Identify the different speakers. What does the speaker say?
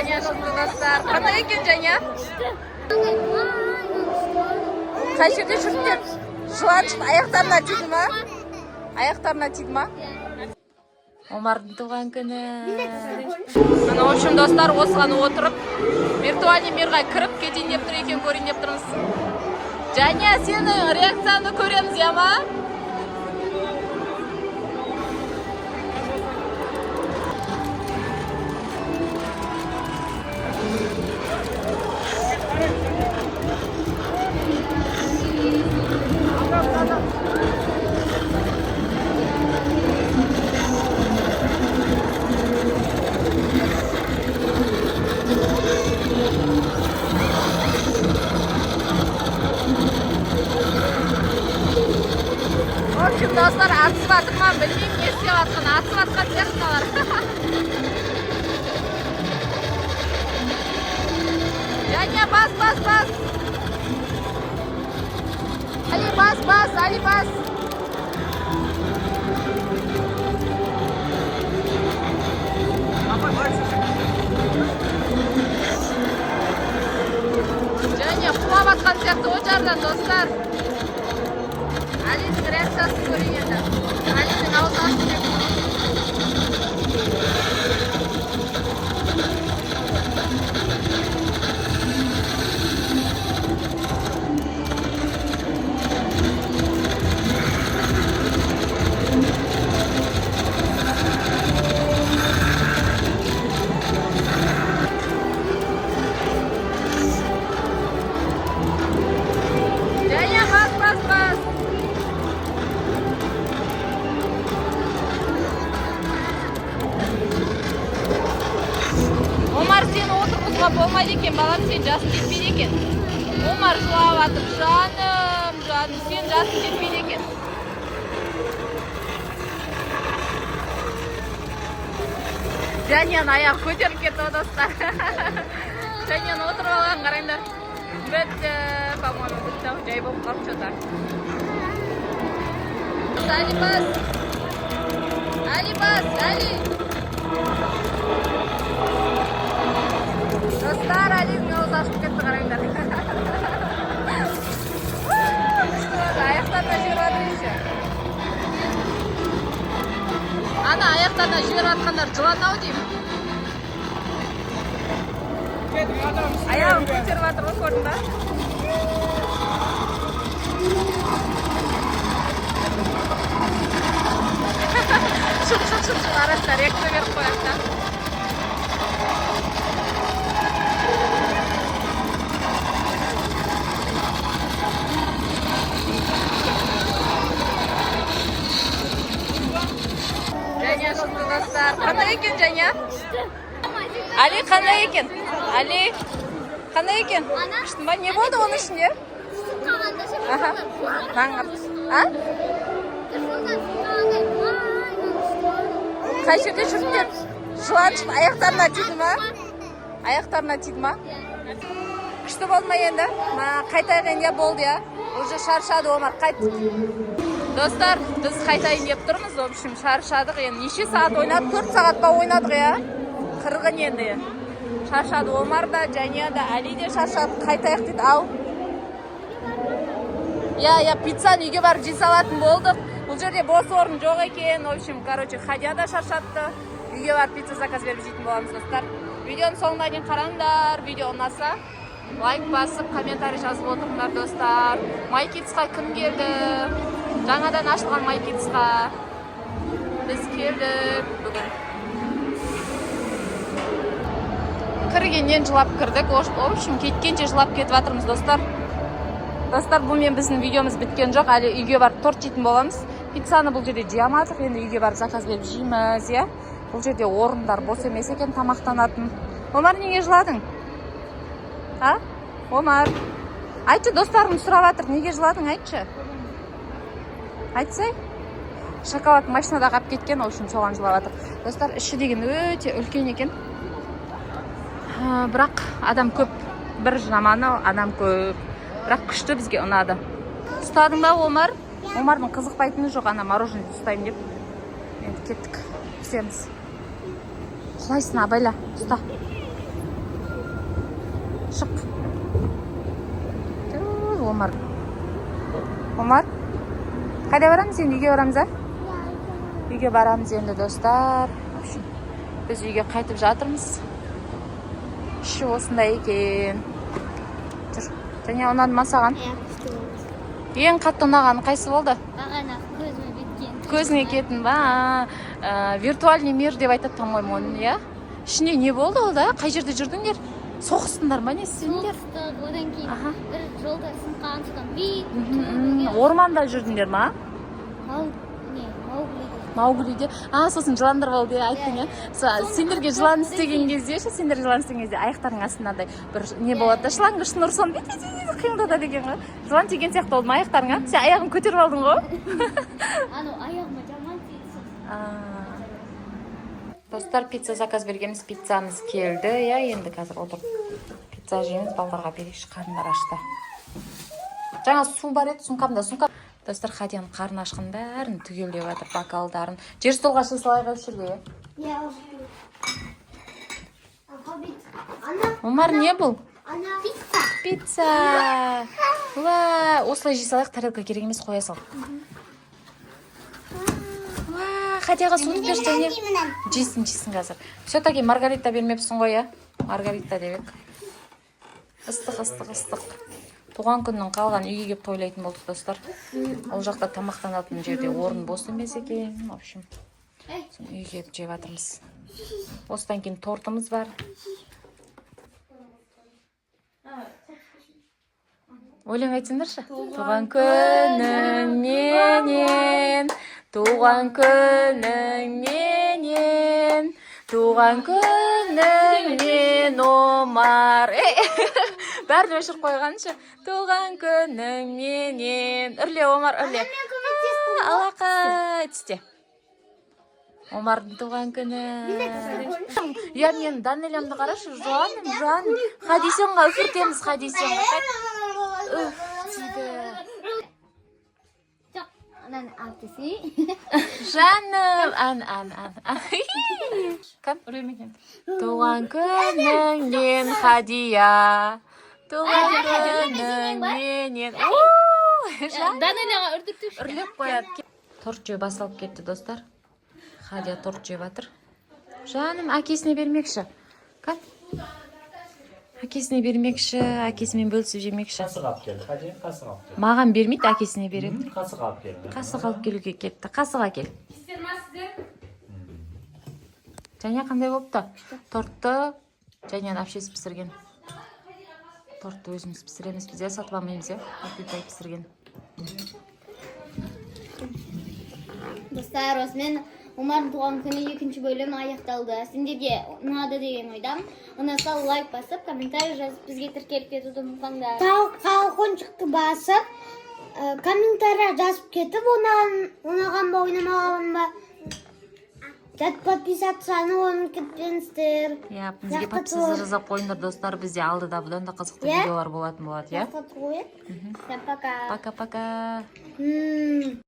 Speaker 1: Және шықты достар. Қандай екен Және? Қай жерде жүрсіңдер? Жылан шықты. Аяқтарына тиді ма? Аяқтарына тиді ма? Омардың туған күні. В общем, достар, осыған отырып, виртуальный мирға кіріп кетейін деп тұр екен, көрейін деп тұрмыз. Және сенің реакцияны көреміз, я ма? Достар, атысып атырман, білмеймін не істеп атқан, атысып атқан сияқтылар. Және бас. Али бас, Али бас. Және құлап атқан сияқты о жардан, достар. Алидің реакциясын көрейін енді. Алидің аузы ашып деп. Болмайды екен, балам, сен жасын жетпейді екен. Омар жылап атып, жаным, сен жасын жетпейді екен. Жәнен аяқ көтеріп кетті, достар. Жәнен отырып алған, қараңдар. Бітті, по-моему, бітті, жай болып қалып что-то. Али бас, Али. Достар, Алидің аузы ашып кетті, қараңдар. Аяқтарына жіберіп атыр еще. Ана аяқтарына жіберіп атқандар жылан-ау деймін. Аяғын көтеріп атыр, осы орында. Шық арасында реакция беріп қояқта. Қандай екен, Және? Али, қандай екен? Али, қандай екен? Күштің ба? Не болды оның ішінде? Қай жерде жүрсіңдер? Жылан шықты. Аяқтарына тиді ма? Аяқтарына тиді ма? Күшті болды ма енді? Қайтайық енді болды, я? Уже шаршады, Омар, қайт. Достар, біз қайтайын деп тұрмыз, в общем, шаршадық енді. Неше сағат ойнадық? 4 сағат па ойнадық, я? Қырғын енді. Шаршады Омар да, Және да, Али де шаршады. Қайтайық дейді, ау. Я пиццаны үйге барып жей салатын болдық. Бұл жерде бос орын жоқ екен. В общем, короче, Хадия да шаршатты. Үйге барып пицца заказ беріп жейтін боламыз, достар. Видеоны соңына дейін қараңдар. Видео ұнаса, лайк басып, комментарий жазып отырыңдар, достар. Майкидсқа кім келді? Жаңадан ашылған Майкидсқа біз келдік бүгін. Кіргеннен жылап кірдік. В общем, кеткенше жылап кетіп жатырмыз, достар. Достар, бұнымен біздің видеомыз біткен жоқ. Әлі үйге барып торт жейтін боламыз. Пиццаны бұл жерде жей алмадық. Енді үйге барып заказ беріп жейміз, я? Бұл жерде орындар бос емес екен тамақтанатын. Омар, неге жыладың? Омар, айтшы, достарым сұрап жатыр, неге жыладың, айтшы. Айтсай, шоколад машинада қап кеткен, ол үшін соған жылап жатыр. Достар, іші деген өте үлкен екен. Бірақ адам көп, бір жаманы адам көп. Бірақ күшті бізге ұнады. Ұстадың ба, Омар? Омардың қызықпайтыны жоқ, ана мороженое ұстаймын деп. Енді кеттік, пісеміз. Құлайсың, абайла, ұста. Шық. Омар. Омар. Қайда барамыз енді? Үйге барамыз, а? Үйге барамыз енді, достар. Біз үйге қайтып жатырмыз. Іші осындай екен. Жүр. Және ұнады ма саған? Ең қатты ұнаған қайсы болды?
Speaker 2: Бағана көзіме беткен.
Speaker 1: Көзіңе кетін ба? Виртуальный мир деп айтады, по-моему, оны, иә? Ішінде не болды ол да? Қай жерде жүрдіңдер? Соғыстыңдар ма, не істедіңдер?
Speaker 2: Соғыстық, одан кейін бір жолда сынған содан
Speaker 1: Орманда жүрдіңдер ма? Мауглиде. Сосын жыландар болды, айттың, иә? Сендерге жылан істеген кезде, сендер жылан істеген кезде аяқтарың астындай бір не болады да, шланг шнур сон қиылдады деген ғой. Жылан тиген сияқты болды ма аяқтарыңа? Сен аяғын көтеріп алдың ғой?
Speaker 2: Аяғыма жаман тиді.
Speaker 1: Достар, пицца заказ бергенбіз, пиццамыз келді, иә, енді қазір отырып пицца жейміз, балдарға берейікші, қарындар ашты. Жаңа су бар еді, сумкамда, Достар, Хадияның қарны ашқан бәрін түгелдеп жатыр, бокалдарын. Жер столға салайық өшірге. Омар, не бұл? Пицца. Осылай жей салайық, тарелка керек емес, қоя сал. Хадияға суды берші, және жейсін қазір. Все-таки маргарита бермепсің ғой, я? Маргарита дебек. Ыстық. Туған күннің қалған үйге кеп тойлайтын болдық, достар. Ол жақта тамақтанатын жерде орын бос емес екен. В общем, үйге кеп жеп жатырмыз. Осыдан кейін тортымыз бар. Өлең айтсыңдаршы. Туған күнің менен, туған күнің менен, туған күнің мен Омар. Бәрін өшіріп қойғаншы. Туған күнің менен. Үрле, Омар, үрле. Алақай, түсте. Омардың туған күні. Я, мен Данелямды қарашы, жаным. Хадисенға үфіртеміз, Хадисенға. Жаным, Кім? Туған күніңнен, Хадия. Туған күніңнен.
Speaker 2: Данеляға үрдіктің
Speaker 1: Үрлеп қояды. Торт жеу басылып кетті, достар. Хадия торт жеп жатыр. Жаным, әкесіне бермекші. Кән? Әкесіне бермекші, әкесімен бөлісіп жемекші.
Speaker 3: Қасық алып келді, Хадия, қасық алып келді.
Speaker 1: Маған бермейді, әкесіне береді.
Speaker 3: Қасық алып келді.
Speaker 1: Қасық алып келуге кетті. Қасық әкел. Және қандай болыпты? Тортты және әпшесі пісірген. Тортты өзіміз пісіреміз, бізде сатып алмаймыз, әпкетай пісірген.
Speaker 2: Достар, осымен Омардың туған күні екінші бөлім аяқталды. Сендерге ұнады деген ойдам. Ұнаса лайк басып, комментарий жазып, бізге тіркеліп кетуді ұмытпаңдар.
Speaker 4: Колокольчикті басып, комментарий жазып кетіп, ұнаған ба, ойнамаған ба, подписаться кетпеңіздер.
Speaker 1: Бізге подписаться жазып қойыңдар, достар, бізде алдыда бұдан да қызықты видеолар болатын болады,
Speaker 4: Пока.
Speaker 1: Пока-пока.